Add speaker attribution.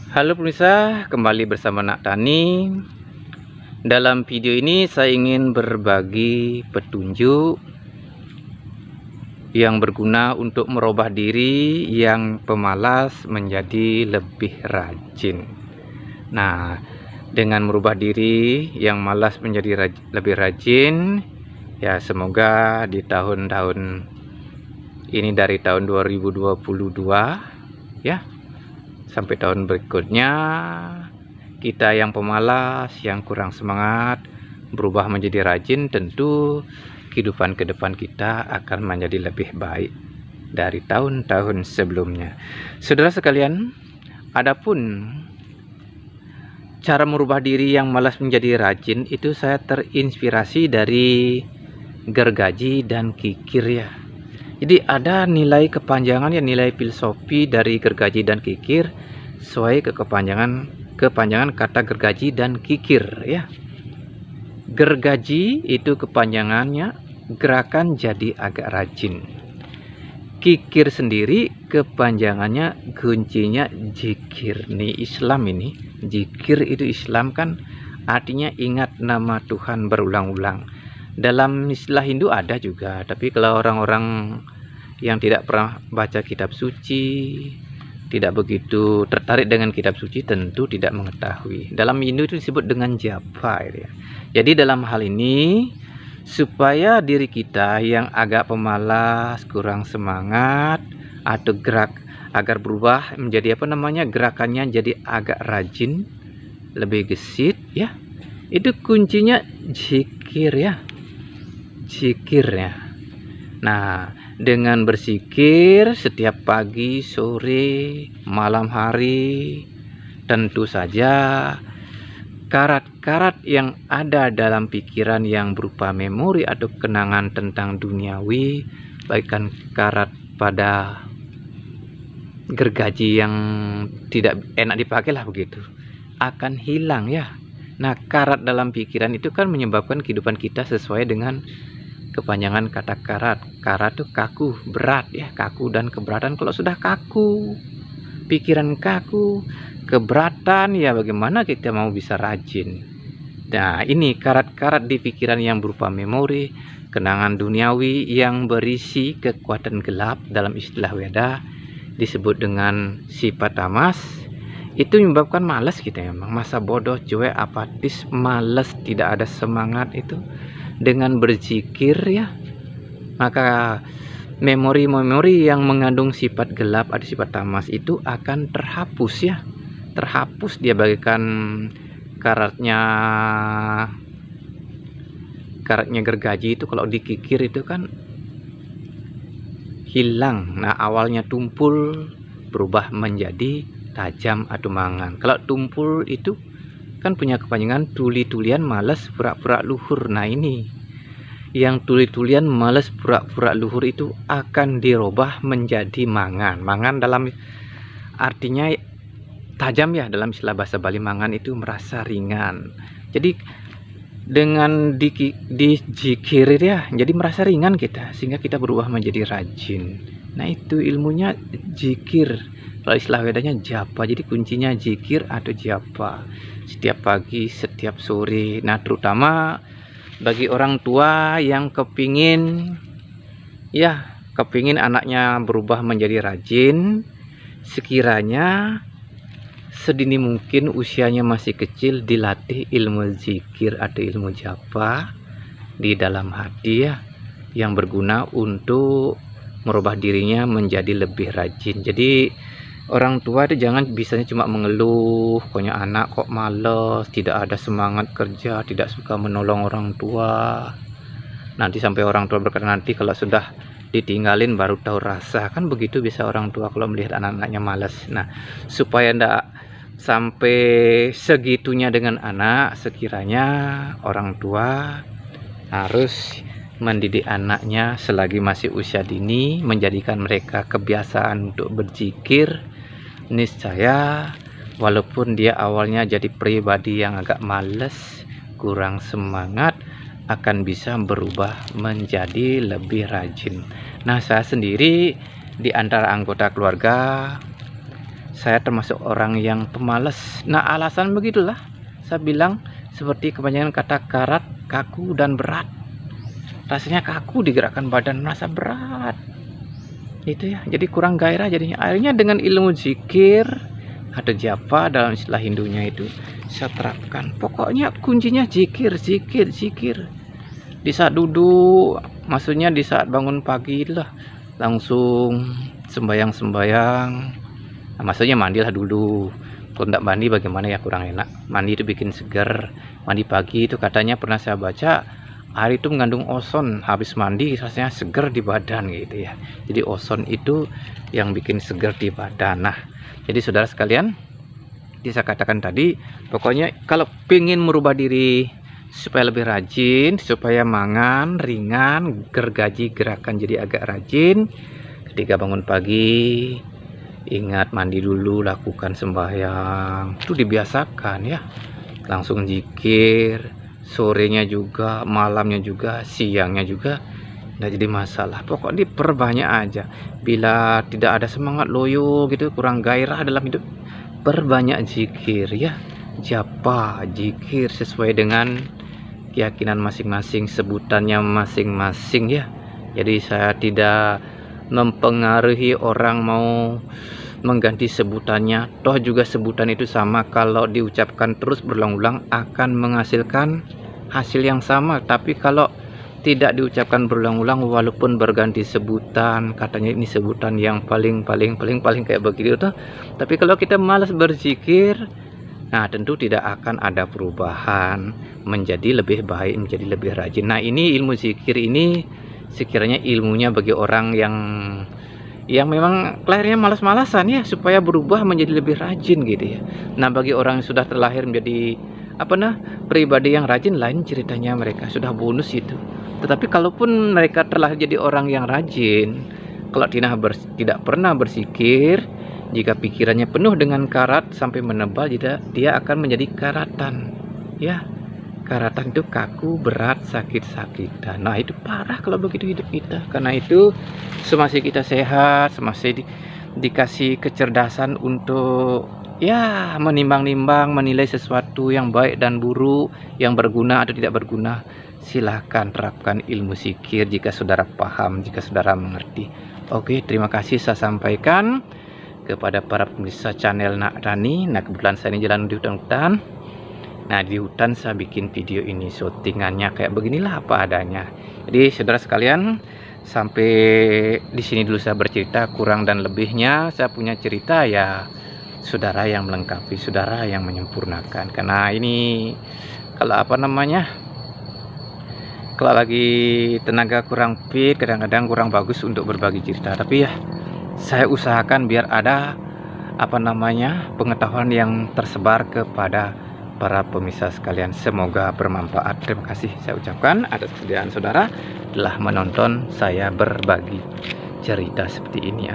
Speaker 1: Halo pemirsa, kembali bersama Nak Tani. Dalam video ini saya ingin berbagi petunjuk yang berguna untuk merubah diri yang pemalas menjadi lebih rajin. Nah, dengan merubah diri yang malas menjadi lebih rajin, ya semoga di tahun-tahun ini, dari tahun 2022 ya sampai tahun berikutnya, kita yang pemalas, yang kurang semangat, berubah menjadi rajin. Tentu kehidupan ke depan kita akan menjadi lebih baik dari tahun-tahun sebelumnya. Saudara sekalian, adapun cara merubah diri yang malas menjadi rajin itu saya terinspirasi dari gergaji dan kikir ya. Jadi ada nilai kepanjangan ya, nilai filosofi dari gergaji dan kikir sesuai kepanjangan kata gergaji dan kikir ya. Gergaji itu kepanjangannya gerakan jadi agak rajin. Kikir sendiri kepanjangannya kuncinya zikir. Nih Islam ini, zikir itu Islam kan artinya ingat nama Tuhan berulang-ulang. Dalam istilah Hindu ada juga, tapi kalau orang-orang yang tidak pernah baca kitab suci, tidak begitu tertarik dengan kitab suci, tentu tidak mengetahui. Dalam Hindu itu disebut dengan japa ya. Jadi dalam hal ini, supaya diri kita yang agak pemalas, kurang semangat, atau agar berubah menjadi gerakannya jadi agak rajin, lebih gesit ya, itu kuncinya zikir ya. Zikirnya. Nah, dengan berzikir setiap pagi, sore, malam hari, tentu saja karat-karat yang ada dalam pikiran yang berupa memori atau kenangan tentang duniawi, baikkan karat pada gergaji yang tidak enak dipakai lah begitu, akan hilang ya. Nah, karat dalam pikiran itu kan menyebabkan kehidupan kita sesuai dengan kepanjangan kata karat. Karat itu kaku, berat ya, kaku dan keberatan. Kalau sudah kaku, pikiran kaku, keberatan, ya bagaimana kita mau bisa rajin? Nah, ini karat-karat di pikiran yang berupa memori, kenangan duniawi yang berisi kekuatan gelap, dalam istilah Weda disebut dengan sifat tamas. Itu menyebabkan malas kita, memang masa bodoh, cuek, apatis, malas, tidak ada semangat. Itu dengan berzikir ya, maka memori-memori yang mengandung sifat gelap atau sifat tamas itu akan terhapus ya. Terhapus dia bagaikan karatnya gergaji itu kalau dikikir itu kan hilang. Nah, awalnya tumpul berubah menjadi tajam atau mangan. Kalau tumpul itu kan punya kepanjangan tuli-tulian, malas, pura-pura luhur. Nah, ini yang tuli-tulian, malas, pura-pura luhur itu akan dirubah menjadi mangan. Mangan dalam artinya tajam ya, dalam istilah bahasa Bali mangan itu merasa ringan. Jadi dengan dizikir ya, jadi merasa ringan kita, sehingga kita berubah menjadi rajin. Nah, itu ilmunya zikir. Kalau istilah Wedanya japa, jadi kuncinya zikir atau japa. Setiap pagi, setiap sore. Nah, terutama bagi orang tua yang kepingin anaknya berubah menjadi rajin, sekiranya sedini mungkin usianya masih kecil, dilatih ilmu zikir atau ilmu japa di dalam hati ya, yang berguna untuk merubah dirinya menjadi lebih rajin. Jadi orang tua itu jangan bisanya cuma mengeluh, pokoknya anak kok males, tidak ada semangat kerja, tidak suka menolong orang tua. Nanti sampai orang tua berkata, nanti kalau sudah ditinggalin baru tahu rasa. Kan begitu bisa orang tua kalau melihat anak-anaknya malas. Nah, supaya tidak sampai segitunya dengan anak, sekiranya orang tua harus mendidik anaknya selagi masih usia dini, menjadikan mereka kebiasaan untuk berzikir. Niscaya walaupun dia awalnya jadi pribadi yang agak males, kurang semangat, akan bisa berubah menjadi lebih rajin. Nah, saya sendiri di antara anggota keluarga saya termasuk orang yang pemalas. Nah, alasan begitulah saya bilang seperti kepanjangan kata karat, kaku dan berat. Rasanya kaku, digerakkan badan merasa berat. Itu ya, jadi kurang gairah jadinya. Akhirnya dengan ilmu zikir atau japa dalam istilah Hindunya itu saya terapkan. Pokoknya kuncinya zikir, zikir, zikir. Di saat duduk, maksudnya di saat bangun pagi lah, langsung sembayang-sembayang. Nah, maksudnya mandilah dulu. Kalau tidak mandi bagaimana ya, kurang enak. Mandi itu bikin segar. Mandi pagi itu katanya pernah saya baca, air itu mengandung ozon. Habis mandi rasanya segar di badan gitu ya. Jadi ozon itu yang bikin segar di badan. Nah, jadi saudara sekalian, saya katakan tadi, pokoknya kalau pengen merubah diri supaya lebih rajin, supaya mangan ringan, gergaji gerakan jadi agak rajin. Ketika bangun pagi, ingat mandi dulu, lakukan sembahyang. Itu dibiasakan ya. Langsung zikir. Sorenya juga, malamnya juga, siangnya juga, nggak jadi masalah. Pokoknya diperbanyak aja. Bila tidak ada semangat loyo gitu, kurang gairah dalam hidup, perbanyak zikir ya. Japa, zikir sesuai dengan keyakinan masing-masing, sebutannya masing-masing ya. Jadi saya tidak mempengaruhi orang mau mengganti sebutannya, toh juga sebutan itu sama, kalau diucapkan terus berulang-ulang akan menghasilkan hasil yang sama. Tapi kalau tidak diucapkan berulang-ulang walaupun berganti sebutan, katanya ini sebutan yang paling kayak begitu tuh, tapi kalau kita malas berzikir, nah tentu tidak akan ada perubahan menjadi lebih baik, menjadi lebih rajin. Nah, ini ilmu zikir ini sekiranya ilmunya bagi orang yang memang lahirnya malas-malasan ya, supaya berubah menjadi lebih rajin gitu ya. Nah, bagi orang yang sudah terlahir menjadi pribadi yang rajin, lain ceritanya, mereka sudah bonus itu. Tetapi kalaupun mereka terlahir jadi orang yang rajin, kalau tidak pernah berzikir, jika pikirannya penuh dengan karat sampai menebal, dia akan menjadi karatan ya. Karatan itu kaku, berat, sakit-sakitan. Nah, itu parah kalau begitu hidup kita. Karena itu semasa kita sehat, semasa dikasih kecerdasan untuk ya menimbang-nimbang, menilai sesuatu yang baik dan buruk, yang berguna atau tidak berguna, silahkan terapkan ilmu zikir jika saudara paham, jika saudara mengerti. Oke, terima kasih saya sampaikan kepada para pemirsa channel Nak Rani. Nah, kebetulan saya ini jalan di hutan-hutan. Nah, di hutan saya bikin video ini, syutingannya kayak beginilah apa adanya. Jadi saudara sekalian, sampai di sini dulu saya bercerita. Kurang dan lebihnya saya punya cerita ya, saudara yang melengkapi, saudara yang menyempurnakan. Karena ini kalau kalau lagi tenaga kurang fit, kadang-kadang kurang bagus untuk berbagi cerita. Tapi ya saya usahakan biar ada pengetahuan yang tersebar kepada para pemirsa sekalian. Semoga bermanfaat. Terima kasih saya ucapkan atas kesediaan saudara telah menonton saya berbagi cerita seperti ini.